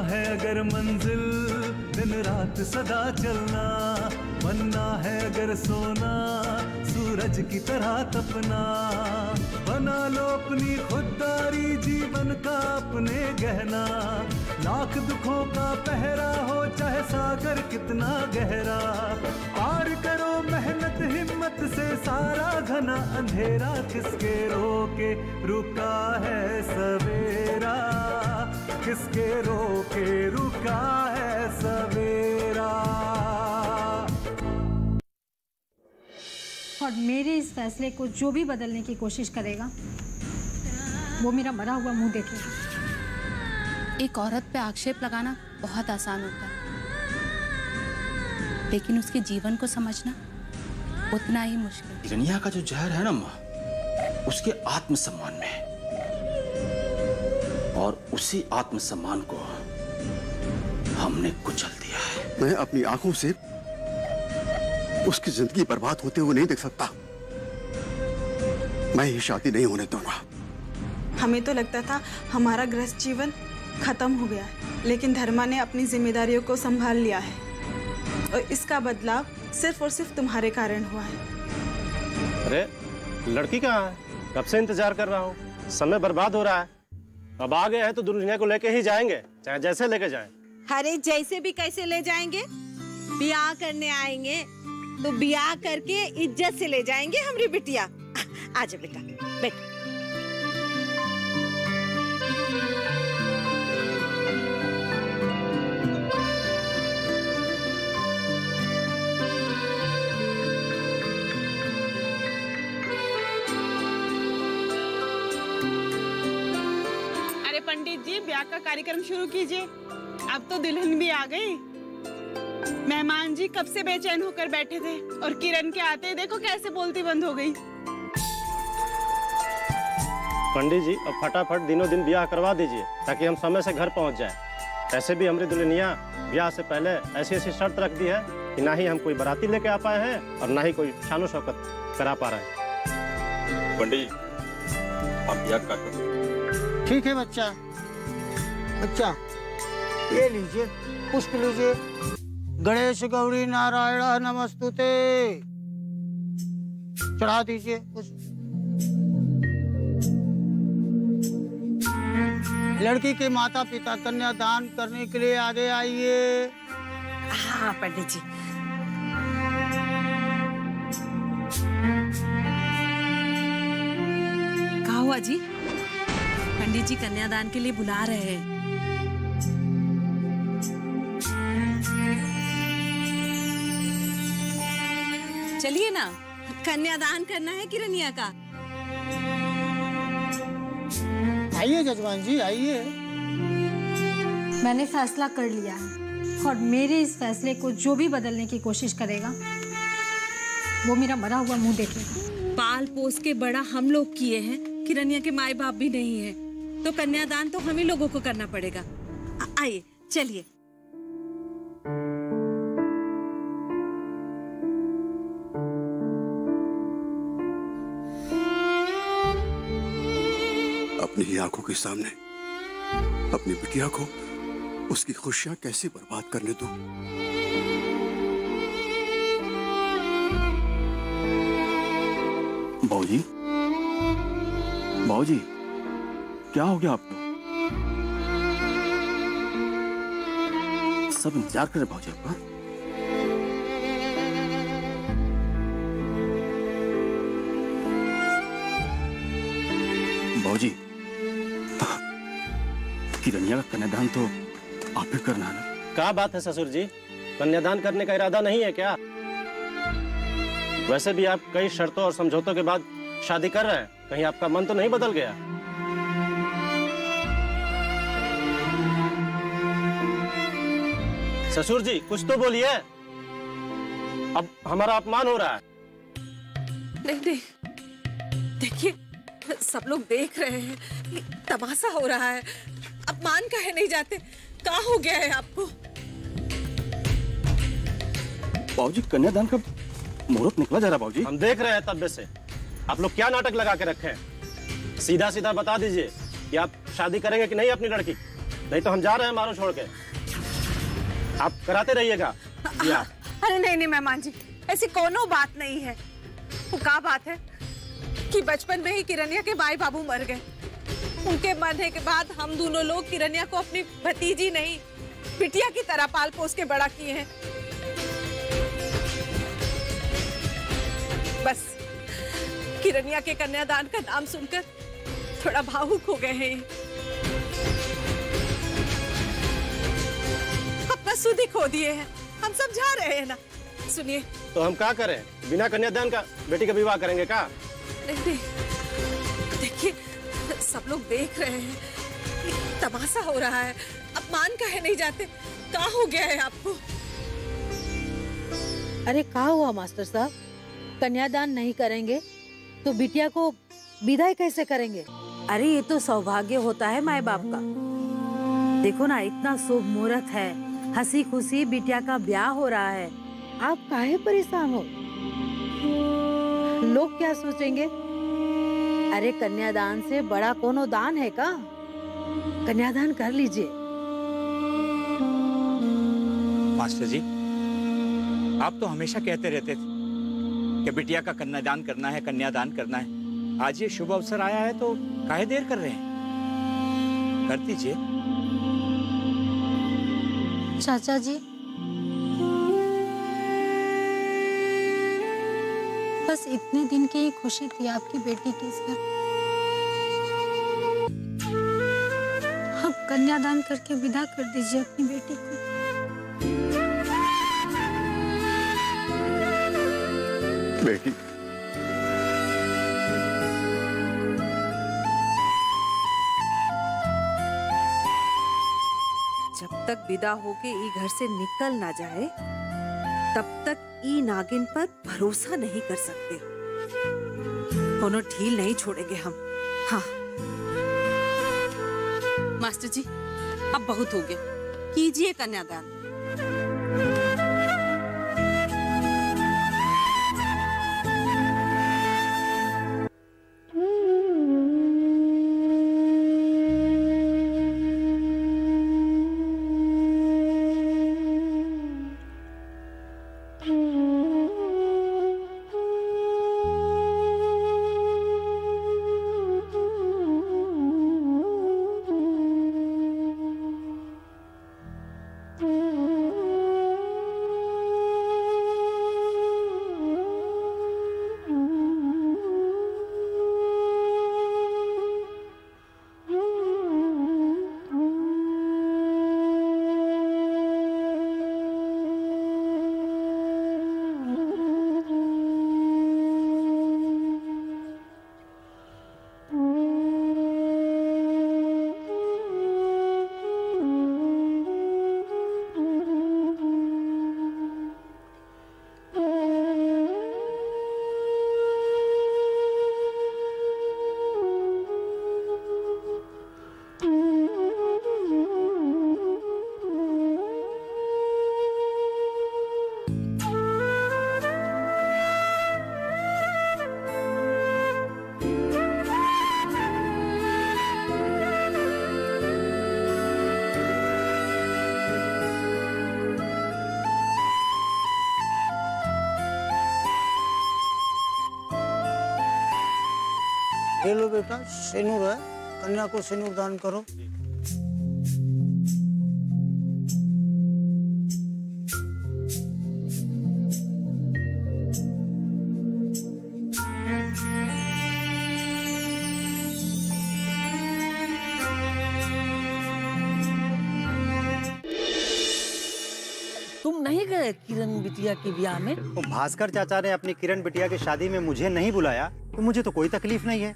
है अगर मंजिल दिन रात सदा चलना, बनना है अगर सोना सूरज की तरह तपना, बना लो अपनी खुददारी जीवन का अपने गहना, लाख दुखों का पहरा हो चाहे सागर कितना गहरा, पार करो मेहनत हिम्मत से सारा घना अंधेरा, किसके रोके रुका है सवेरा, किसके रोके रुका है सवेरा। और मेरे इस फैसले को जो भी बदलने की कोशिश करेगा वो मेरा मरा हुआ मुंह देखेगा। एक औरत पे आक्षेप लगाना बहुत आसान होता है, लेकिन उसके जीवन को समझना उतना ही मुश्किल। हिरनिया का जो जहर है ना माँ, उसके आत्मसम्मान में है, और उसी आत्मसम्मान को हमने कुचल दिया है। मैं अपनी आंखों से उसकी जिंदगी बर्बाद होते हुए नहीं देख सकता। मैं ये शादी नहीं होने दूंगा। हमें तो लगता था हमारा गृहस्थ जीवन खत्म हो गया है, लेकिन धर्मा ने अपनी जिम्मेदारियों को संभाल लिया है और इसका बदलाव सिर्फ और सिर्फ तुम्हारे कारण हुआ है। अरे लड़की कहाँ है? कब से इंतजार कर रहा हूँ, समय बर्बाद हो रहा है। अब आ गए हैं तो दुल्हनिया को लेके ही जाएंगे, चाहे जैसे लेके जाएं। अरे जैसे भी कैसे ले जाएंगे, ब्याह करने आएंगे तो ब्याह करके इज्जत से ले जाएंगे हमारी बिटिया। आजा बेटा बैठ। अरे पंडित जी, ब्याह का कार्यक्रम शुरू कीजिए। अब तो दुल्हन भी आ गई। मेहमान जी कब से बेचैन होकर बैठे थे और किरण के आते देखो कैसे बोलती बंद हो गई। पंडित जी अब फटाफट दिनों दिन ब्याह करवा दीजिए ताकि हम समय से घर पहुंच जाएं। ऐसे भी हमारी दुल्हनिया ब्याह से पहले ऐसी ऐसी शर्त रख दी है कि ना ही हम कोई बाराती लेके आ पाए हैं और ना ही कोई शानो शौकत करा पा रहे हैं। पंडित जी आप ब्याह कर। ठीक है बच्चा, ये लीजिए, पुष्प लीजिए। गणेश गौरी नारायण नमस्तुते, चढ़ा दीजिए पुष्प। लड़की के माता पिता कन्यादान करने के लिए आगे आइए। हाँ पंडित जी। कहा हुआ जी? पंडित जी कन्यादान के लिए बुला रहे हैं। चलिए ना, कन्यादान करना है किरनिया का। आइए जजमान जी, आइए। मैंने फैसला कर लिया है और मेरे इस फैसले को जो भी बदलने की कोशिश करेगा वो मेरा मरा हुआ मुंह देखेगा। पाल पोस के बड़ा हम लोग किए हैं, किरनिया के माए बाप भी नहीं है, तो कन्यादान तो हम ही लोगों को करना पड़ेगा। आइए चलिए। अपनी ही आंखों के सामने अपनी बिटिया को उसकी खुशियां कैसे बर्बाद करने दूं? बाबूजी, बाबूजी, क्या हो गया आपको? सब इंतजार कर रहे बाबूजी आपका। बाबूजी, किरनिया का कन्यादान तो आप ही करना है ना? क्या बात है ससुर जी, कन्यादान करने का इरादा नहीं है क्या? वैसे भी आप कई शर्तों और समझौतों के बाद शादी कर रहे हैं, कहीं आपका मन तो नहीं बदल गया? ससुर जी कुछ तो बोलिए, अब हमारा अपमान हो रहा है। नहीं नहीं, देखिए सब लोग देख रहे हैं, तमाशा हो रहा है। अपमान कहे नहीं जाते, क्या हो गया है आपको? बाबूजी कन्यादान का मुहूर्त निकला जा रहा बाबूजी। हम देख रहे हैं तब से आप लोग क्या नाटक लगा के रखे हैं। सीधा सीधा बता दीजिए कि आप शादी करेंगे कि नहीं अपनी लड़की, नहीं तो हम जा रहे हैं मारो छोड़ के। आप कराते रहिएगा। अरे नहीं नहीं मेहमान जी, ऐसी कोनो बात नहीं है। वो क्या बात है कि बचपन में ही किरनिया के माई बाबू मर गए। उनके मरने के बाद हम दोनों लोग किरनिया को अपनी भतीजी नहीं बिटिया की तरह पाल पोस के बड़ा किए हैं। बस किरनिया के कन्यादान का नाम सुनकर थोड़ा भावुक हो गए हैं। अपना सुध ही खो दिए हैं। हम सब जा रहे हैं ना। सुनिए, तो हम क्या करें? बिना कन्यादान का बेटी का विवाह करेंगे क्या? नहीं, देखिए सब लोग देख रहे हैं, तमाशा हो रहा है। अपमान कहे नहीं जाते। क्या हो गया है आपको? अरे क्या हुआ मास्टर साहब? कन्यादान नहीं करेंगे तो बिटिया को विदाई कैसे करेंगे? अरे ये तो सौभाग्य होता है माँ बाप का। देखो ना, इतना शुभ मुहूर्त है, हंसी खुशी बिटिया का ब्याह हो रहा है। आप काहे परेशान हो? लोग क्या सोचेंगे? अरे कन्यादान से बड़ा कोनो दान है का? कन्यादान कर लीजिए। मास्टर जी, आप तो हमेशा कहते रहते थे कि बिटिया का कन्यादान करना है, कन्यादान करना है। आज ये शुभ अवसर आया है तो काहे देर कर रहे हैं? कर दीजिए। चाचा जी, बस इतने दिन की ही खुशी थी आपकी बेटी की सर। अब कन्यादान करके विदा कर दीजिए अपनी बेटी को। बेटी, जब तक विदा होके ई घर से निकल ना जाए तब तक ई नागिन पर भरोसा नहीं कर सकते। कोनो ढील नहीं छोड़ेंगे हम। हाँ मास्टर जी, अब बहुत हो गया, कीजिए कन्यादान। ये लो बेटा, सिंदूर है, कन्या को सिंदूर दान करो। तुम नहीं गए किरण बिटिया के ब्याह में? तो भास्कर चाचा ने अपनी किरण बिटिया की शादी में मुझे नहीं बुलाया तो मुझे तो कोई तकलीफ नहीं है,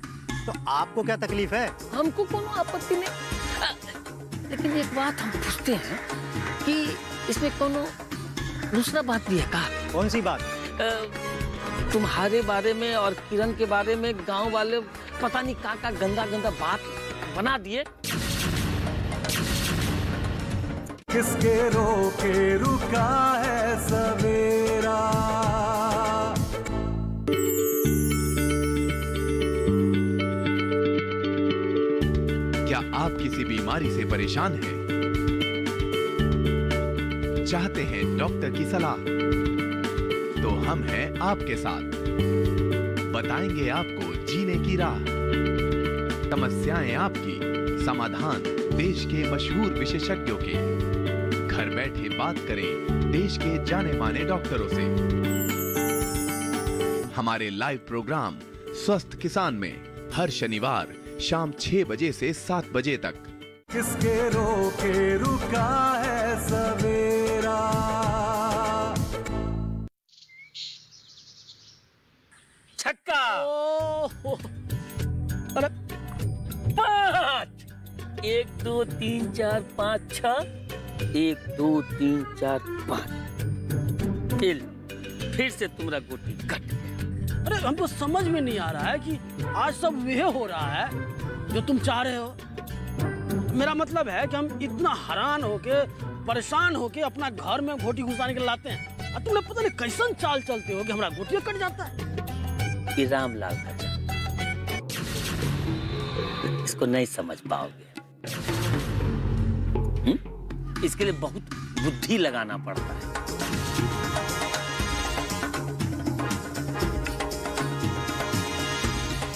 तो आपको क्या तकलीफ है? हमको कोनो आपत्ति नहीं, लेकिन एक बात हम पूछते हैं कि इसमें कोनो दूसरा बात भी है का? कौन सी बात? तुम्हारे बारे में और किरण के बारे में गांव वाले पता नहीं का गंदा गंदा बात बना दिए। किसके रोके रुका है सवेरा। क्या आप किसी बीमारी से परेशान हैं? चाहते हैं डॉक्टर की सलाह, तो हम हैं आपके साथ। बताएंगे आपको जीने की राह, समस्याएं आपकी, समाधान देश के मशहूर विशेषज्ञों के। घर बैठे बात करें देश के जाने माने डॉक्टरों से। हमारे लाइव प्रोग्राम स्वस्थ किसान में हर शनिवार शाम 6 बजे से 7 बजे तक। किसके रोके रुका है सवेरा। छक्का। अरे 5। 1 2 3 4 5 6। 1 2 3 4 5। फिर से तुम्हारा गोटी कट गया। अरे हमको समझ में नहीं आ रहा है कि आज सब वह हो रहा है जो तुम चाह रहे हो। मेरा मतलब है कि हम इतना हैरान होके परेशान होके अपना घर में घोटी घुसाने के लाते हैं और तुमने पता नहीं कैसन चाल चलते हो कि हमारा घोटी कट जाता है। ये रामलाल का चाल, इसको नहीं समझ पाओगे। इसके लिए बहुत बुद्धि लगाना पड़ता है।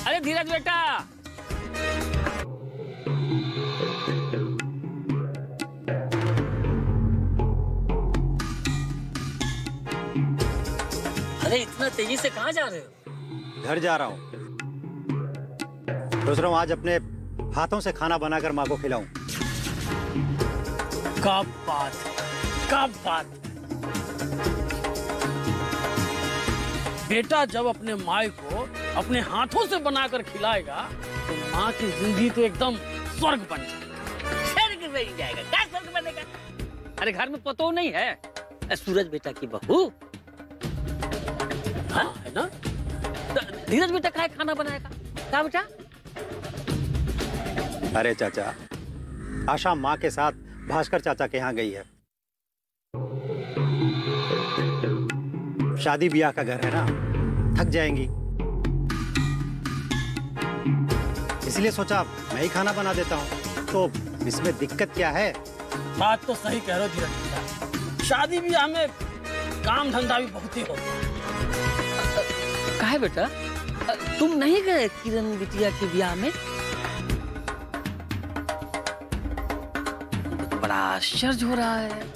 अरे धीरज बेटा, अरे इतना तेजी से कहाँ जा रहे हो? घर जा रहा हूँ। सोच रहा हूँ आज अपने हाथों से खाना बनाकर माँ को खिलाऊं। क्या बात, क्या बात। बेटा जब अपने माँ को अपने हाथों से बनाकर खिलाएगा तो माँ की जिंदगी तो एकदम स्वर्ग बन जाएगा। क्या स्वर्ग बनेगा? अरे घर में पतो नहीं है सूरज बेटा की बहू है ना? धीरज बेटा क्या खाना बनाएगा? क्या बेटा? अरे चाचा, आशा माँ के साथ भास्कर चाचा के यहाँ गई है। शादी ब्याह का घर है ना, थक जाएंगी, इसलिए सोचा मैं ही खाना बना देता हूँ। तो इसमें दिक्कत क्या है? बात तो सही कह रहे हो धीरज बेटा, शादी ब्याह में काम धंधा भी बहुत ही होता है। काहे बेटा, तुम नहीं गए किरण बिटिया के ब्याह में? बड़ा आश्चर्य हो रहा है,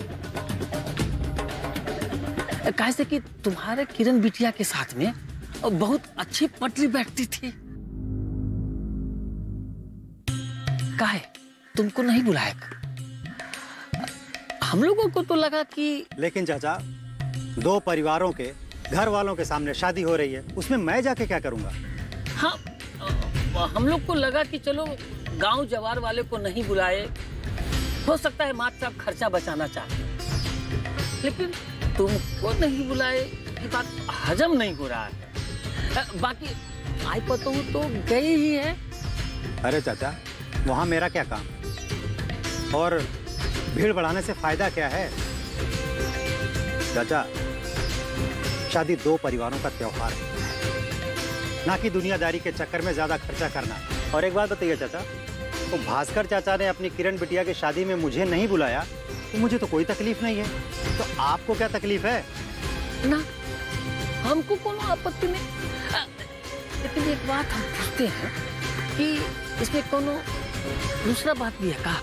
कैसे कि तुम्हारे किरण बिटिया के साथ में बहुत अच्छी पटरी बैठती थी। काहे तुमको नहीं बुलाया? हम लोगों को तो लगा कि। लेकिन चाचा, 2 परिवारों के घर वालों के सामने शादी हो रही है, उसमें मैं जाके क्या करूंगा? हाँ, हम लोग को लगा कि चलो गांव जवार वाले को नहीं बुलाए, हो सकता है मात्र साहब खर्चा बचाना चाहते, लेकिन तुमको नहीं बुलाए ये बात हजम नहीं हो रहा है। बाकी आई पता हूँ तो गई ही है। अरे चाचा, वहाँ मेरा क्या काम, और भीड़ बढ़ाने से फायदा क्या है? चाचा, शादी 2 परिवारों का त्योहार है, ना कि दुनियादारी के चक्कर में ज्यादा खर्चा करना। और एक बात बताइए चाचा, तो भास्कर चाचा ने अपनी किरण बिटिया की शादी में मुझे नहीं बुलाया, तो मुझे तो कोई तकलीफ नहीं है, तो आपको क्या तकलीफ है? ना, हमको कोनो आपत्ति नहीं, लेकिन एक बात हम पूछते हैं कि इसमें कोनो दूसरा बात भी है का?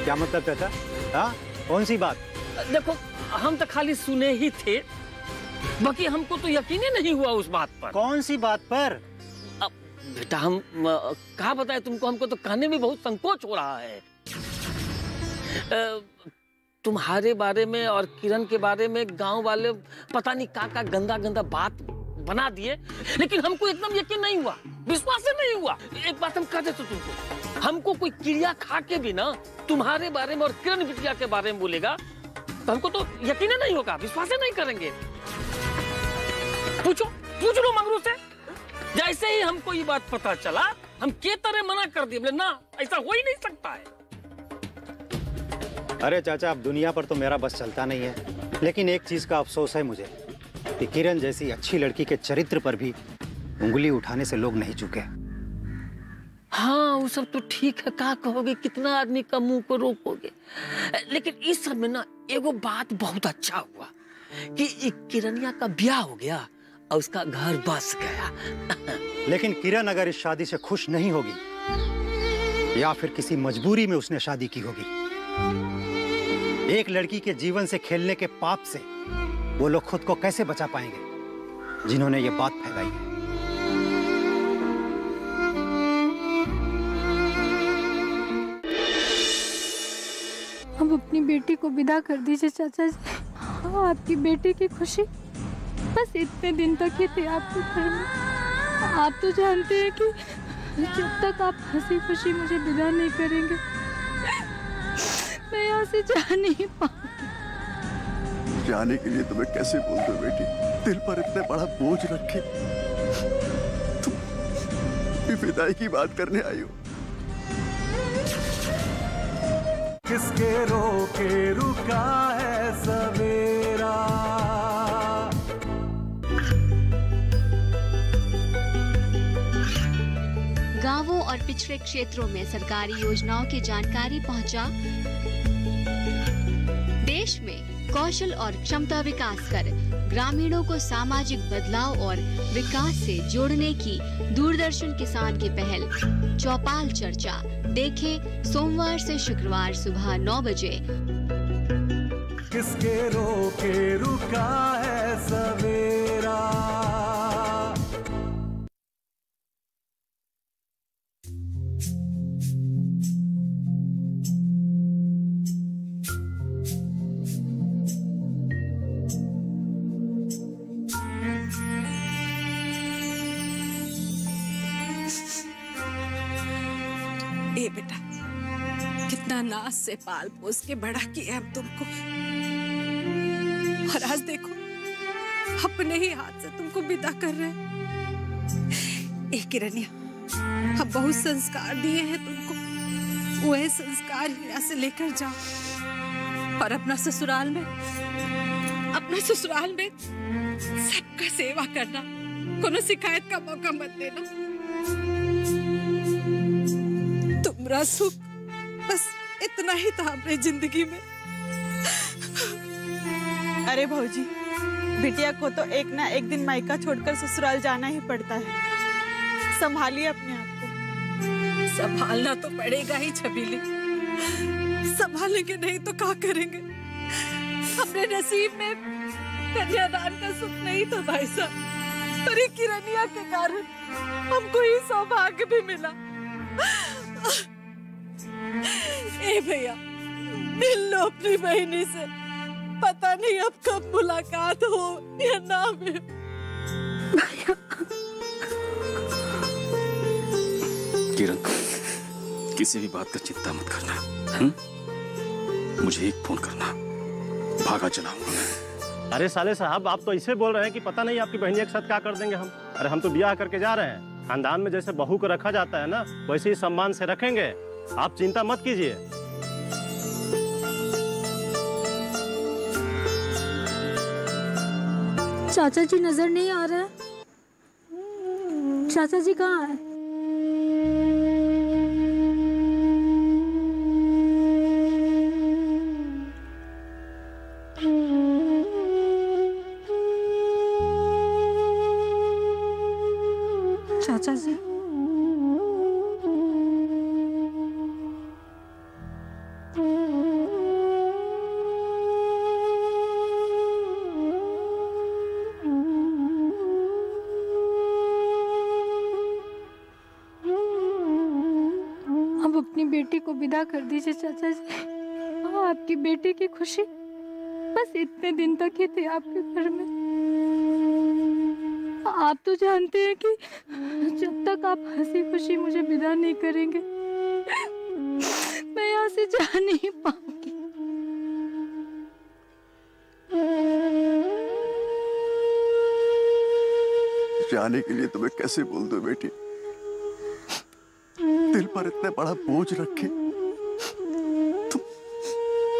क्या मतलब चाचा? हाँ, कौन सी बात? देखो, हम तो खाली सुने ही थे, बाकी हमको तो यकीन ही नहीं हुआ उस बात पर। कौन सी बात पर? अब बेटा हम कहा बताए तुमको, हमको तो कहने में बहुत संकोच हो रहा है। तुम्हारे बारे में और किरण के बारे में गांव वाले पता नहीं का गंदा गंदा बात बना दिए, लेकिन हमको एकदम यकीन नहीं हुआ, विश्वास ही नहीं हुआ। एक बात हम कह देते तुमको, हमको कोई क्रिया खा के भी ना तुम्हारे बारे में और किरण बिटिया के बारे में बोलेगा तो हमको तो यकीन नहीं होगा, विश्वास ही नहीं करेंगे। पूछ लो मंगरू से। जैसे ही हमको ये बात पता चला, हम के तरह मना कर दिए, बोले ना ऐसा हो ही नहीं सकता है। अरे चाचा, अब दुनिया पर तो मेरा बस चलता नहीं है, लेकिन एक चीज का अफसोस है मुझे कि किरण जैसी अच्छी लड़की के चरित्र पर भी उंगली उठाने से लोग नहीं चुके। हाँ वो सब तो ठीक है, का कहोगे, कितना आदमी का मुंह को रोकोगे। लेकिन इस समय ना एगो बात बहुत अच्छा हुआ कि किरनिया का ब्याह हो गया और उसका घर बस गया। लेकिन किरण अगर इस शादी से खुश नहीं होगी या फिर किसी मजबूरी में उसने शादी की होगी, एक लड़की के जीवन से खेलने के पाप से वो लोग खुद को कैसे बचा पाएंगे जिन्होंने ये बात फैलाई है। अब अपनी बेटी को विदा कर दीजिए चाचा जी। आपकी बेटी की खुशी बस इतने दिन तक ही थी आपके घर में। आप तो जानते हैं कि जब तक आप हंसी खुशी मुझे विदा नहीं करेंगे मैं यहाँ से जा नहीं पाऊंगी। जाने के लिए तुम्हें कैसे बोल दो बेटी, दिल पर इतना बड़ा बोझ रखे तुम विदाई की बात करने आई हो। किसके रोके रुका है सवेरा, गांवों और पिछड़े क्षेत्रों में सरकारी योजनाओं की जानकारी पहुंचा। देश में कौशल और क्षमता विकास कर ग्रामीणों को सामाजिक बदलाव और विकास से जोड़ने की दूरदर्शन किसान की पहल चौपाल चर्चा देखें सोमवार से शुक्रवार सुबह 9 बजे। किसके रोके रुका है सवेरा। ए बेटा, कितना नाज से पाल पोस के बड़ा किया हम तुमको, और आज देखो अपने ही हाथ से तुमको विदा कर रहे हैं। ए किरनिया, हम बहुत संस्कार दिए हैं तुमको, वह संस्कार यहाँ से लेकर जाओ और अपना ससुराल में सबका सेवा करना, कोनो शिकायत का मौका मत देना। तुम्हारा सुख बस इतना ही था अपनी जिंदगी में। अरे भौजी, बिटिया को तो एक ना एक दिन मायका छोड़कर ससुराल जाना ही पड़ता है। संभालिए अपने आप को। संभालना तो पड़ेगा ही छबीली, संभालेंगे नहीं तो क्या करेंगे। हमने नसीब में कन्यादान का सुख नहीं था भाई साहब, पर किरनिया के कारण हमको ही सौभाग्य भी मिला। ए भैया, मिल लो अपनी बहनी से, पता नहीं अब कब मुलाकात हो या ना मिल। किरण, किसी भी बात का चिंता मत करना, मुझे एक फोन करना, भागा चलाऊंगा। अरे साले साहब, आप तो ऐसे बोल रहे हैं कि पता नहीं आपकी बहनिया के साथ क्या कर देंगे हम। अरे हम तो ब्याह करके जा रहे हैं, खानदान में जैसे बहू को रखा जाता है ना, वैसे ही सम्मान से रखेंगे। आप चिंता मत कीजिए। चाचा जी नजर नहीं आ रहा है। चाचा जी कहाँ है? चाचा जी, अब अपनी बेटी को विदा कर दीजिए चाचा जी। आपकी बेटी की खुशी बस इतने दिन तक ही थी आपके घर में। आप तो जानते हैं कि जब तक आप हंसी खुशी मुझे विदा नहीं करेंगे मैं यहाँ से जा नहीं पाऊंगी। जाने के लिए तुम्हें कैसे बोल दो बेटी, दिल पर इतना बड़ा बोझ रखे तुम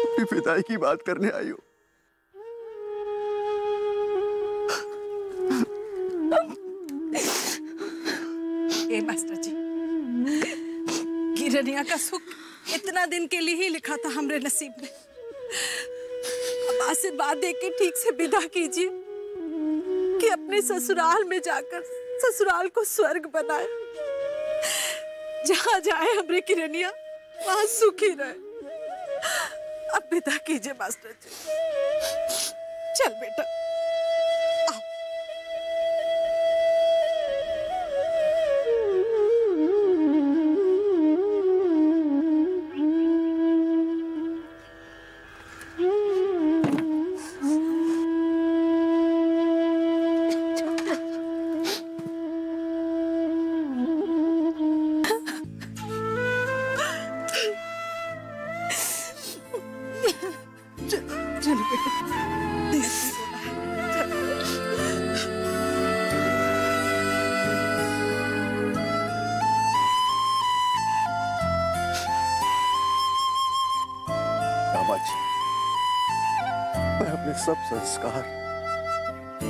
अपनी विदाई की बात करने आई हो। ए मास्टर जी, सुख इतना दिन के लिए ही लिखा था हमरे नसीब में। अब आशीर्वाद देके ठीक से विदा कीजिए कि अपने ससुराल में जाकर ससुराल को स्वर्ग बनाए। जहाँ जाए हमरे किरनिया वहाँ सुखी रहे। अब विदा कीजिए मास्टर जी। चल बेटा। सब संस्कार,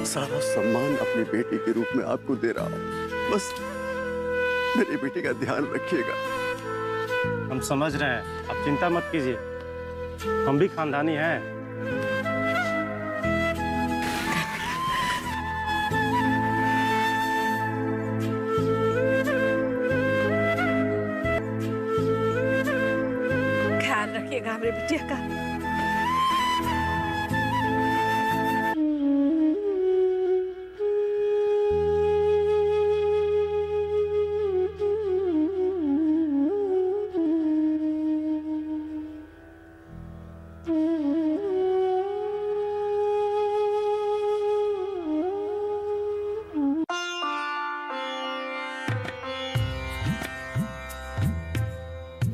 सारा सम्मान अपनी बेटी के रूप में आपको दे रहा हूं। बस मेरी बेटी का ध्यान रखिएगा। हम समझ रहे हैं, आप चिंता मत कीजिए, हम भी खानदानी हैं। ख्याल रखिएगा हमारे बिटिया का।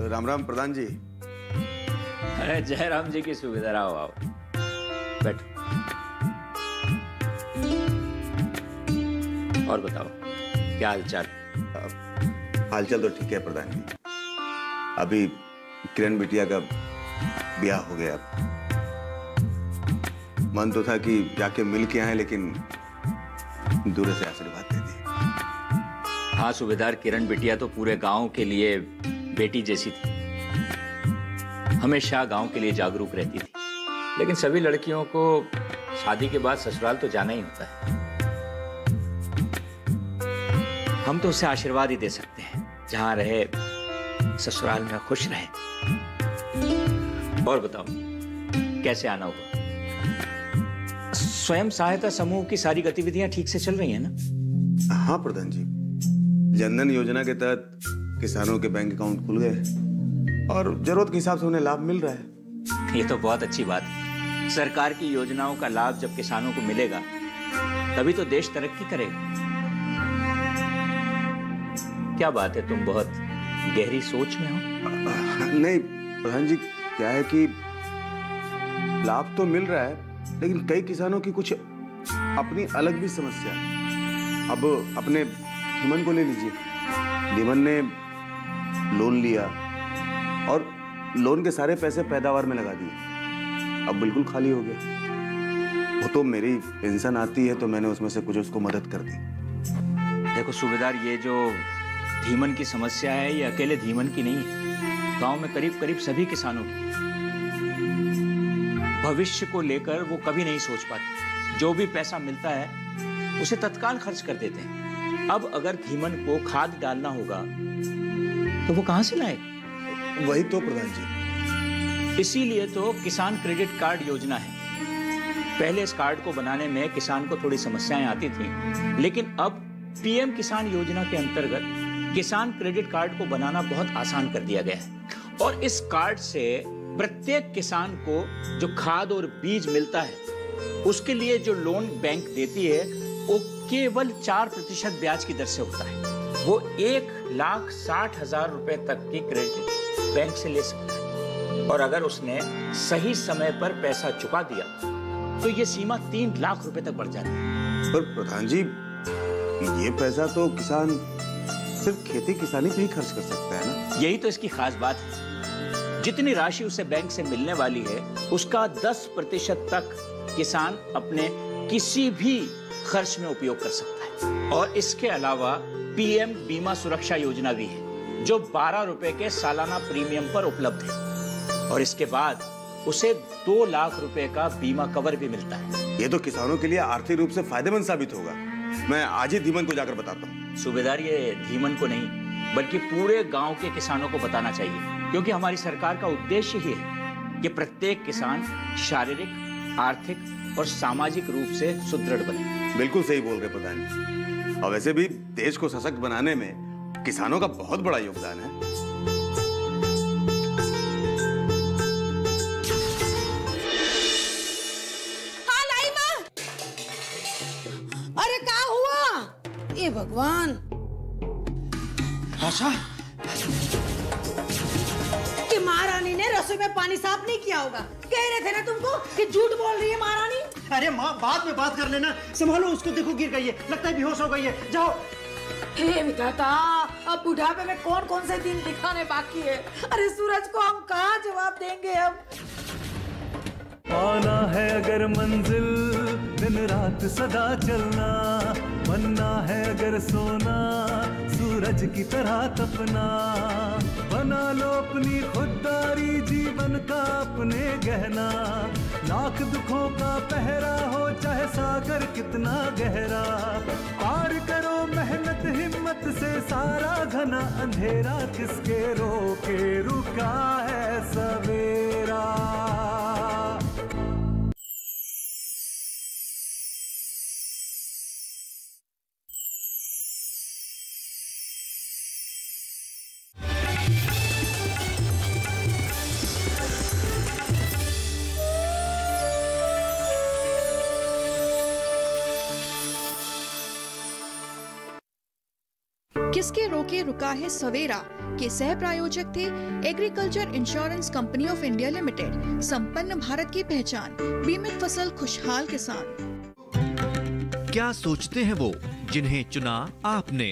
राम राम प्रधान जी। अरे जय राम जी की सुविधा। आओ आओ बैठो। और बताओ क्या हालचाल? हालचाल तो ठीक है प्रधान जी। अभी किरण बिटिया का ब्याह हो गया। मन तो था कि जाके मिल के आए, लेकिन दूर से आशीर्वाद दे दी। हाँ सूबेदार, किरण बिटिया तो पूरे गांव के लिए बेटी जैसी थी। हमेशा गांव के लिए जागरूक रहती थी। लेकिन सभी लड़कियों को शादी के बाद ससुराल तो जाना ही होता है। हम तो उसे आशीर्वाद ही दे सकते हैं, जहां रहे ससुराल में खुश रहे। और बताओ कैसे आना होगा? स्वयं सहायता समूह की सारी गतिविधियां ठीक से चल रही हैं ना? हाँ प्रधान जी, जनधन योजना के तहत किसानों के बैंक अकाउंट खुल गए और जरूरत के हिसाब से उन्हें लाभ मिल रहा है। ये तो बहुत अच्छी बात है। सरकार की योजनाओं का लाभ जब किसानों को मिलेगा तभी तो देश तरक्की करेगा। क्या बात है, तुम बहुत गहरी सोच में हो। नहीं प्रधान जी, क्या है कि लाभ तो मिल रहा है, लेकिन कई किसानों की कुछ अपनी अलग भी समस्या है। अब अपने धीमन को ले लीजिए। धीमन ने लोन लिया और लोन के सारे पैसे पैदावार में लगा दिए। अब बिल्कुल खाली हो गया। वो तो मेरी पेंशन आती है तो मैंने उसमें से कुछ उसको मदद कर दी। देखो सूबेदार, ये जो धीमन की समस्या है ये अकेले धीमन की नहीं है, गांव में करीब करीब सभी किसानों की। भविष्य को लेकर वो कभी नहीं सोच पाते। जो भी पैसा मिलता है उसे तत्काल खर्च कर देते हैं। अब अगर धीमन को खाद डालना होगा तो वो कहां से लाएगा? वही तो प्रधान जी। इसीलिए तो किसान क्रेडिट कार्ड योजना है। पहले इस कार्ड को बनाने में किसान को थोड़ी समस्याएं आती थी, लेकिन अब पीएम किसान योजना के अंतर्गत किसान क्रेडिट कार्ड को बनाना बहुत आसान कर दिया गया है। और इस कार्ड से प्रत्येक किसान को जो खाद और बीज मिलता है उसके लिए जो लोन बैंक देती है वो केवल 4% ब्याज की दर से होता है। वो 1,60,000 रुपए तक की क्रेडिट बैंक से ले सकता है। और अगर उसने सही समय पर पैसा चुका दिया तो ये सीमा 3 लाख रुपए तक बढ़ जाती है। पर प्रधान जी, ये पैसा तो किसान सिर्फ खेती किसानी पे ही खर्च कर सकता है ना? यही तो इसकी खास बात है। जितनी राशि उसे बैंक से मिलने वाली है उसका 10% तक किसान अपने किसी भी खर्च में उपयोग कर सकता है। और इसके अलावा पीएम बीमा सुरक्षा योजना भी है। जो 12 रुपए के सालाना प्रीमियम पर उपलब्ध है, और इसके बाद उसे 2 लाख रुपए का बीमा कवर भी मिलता है। ये तो किसानों के लिए आर्थिक रूप से फायदेमंद साबित होगा। मैं आज ही धीमन को जाकर बताता हूँ। सूबेदार, ये धीमन को नहीं बल्कि पूरे गांव के किसानों को बताना चाहिए, क्योंकि हमारी सरकार का उद्देश्य ही है कि प्रत्येक किसान शारीरिक, आर्थिक और सामाजिक रूप से सुदृढ़ बने। बिल्कुल सही बोल रहे प्रधान जी। और वैसे भी देश को सशक्त बनाने में किसानों का बहुत बड़ा योगदान है। हाँ लाइमा। अरे क्या हुआ? ये भगवान। आशा, कि महारानी ने रसोई में पानी साफ नहीं किया होगा। कह रहे थे ना तुमको कि झूठ बोल रही है महारानी। अरे माँ, बाद में बात कर लेना। संभालो उसको, देखो गिर गई है, लगता है बेहोश हो गई है। जाओ। हे विधाता, अब बुढ़ापे में कौन कौन से दिन दिखाने बाकी है? अरे सूरज को हम कहाँ जवाब देंगे अब? पाना है अगर मंजिल, दिन रात सदा चलना, बनना है अगर सोना, सूरज की तरह तपना, बना लो अपनी खुददारी, जीवन का अपने गहना, लाख दुखों का पहरा हो चाहे सागर कितना गहरा, पार करो मेहनत हिम्मत से सारा घना अंधेरा, किसके रोके रुका है सवेरा। किसके रोके रुका है सवेरा के सह प्रायोजक थे agriculture insurance company of India limited. संपन्न भारत की पहचान, बीमित फसल खुशहाल किसान। क्या सोचते हैं वो जिन्हें चुना आपने?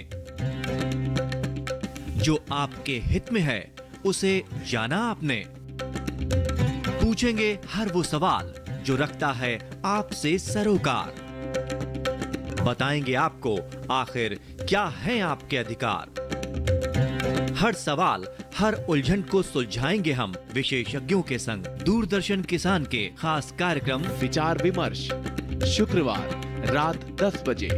जो आपके हित में है उसे जाना आपने? पूछेंगे हर वो सवाल जो रखता है आपसे सरोकार। बताएंगे आपको आखिर क्या है आपके अधिकार। हर सवाल, हर उलझन को सुलझाएंगे हम विशेषज्ञों के संग। दूरदर्शन किसान के खास कार्यक्रम विचार विमर्श, शुक्रवार रात 10 बजे।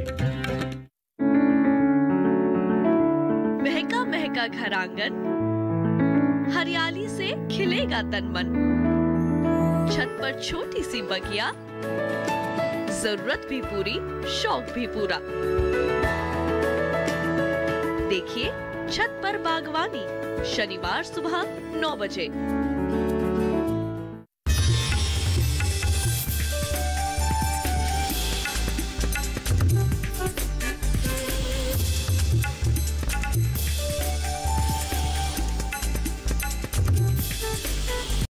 महका महका घर आंगन, हरियाली से खिलेगा तन मन, छत पर छोटी सी बगिया, जरूरत भी पूरी, शौक भी पूरा। देखिए छत पर बागवानी, शनिवार सुबह 9 बजे।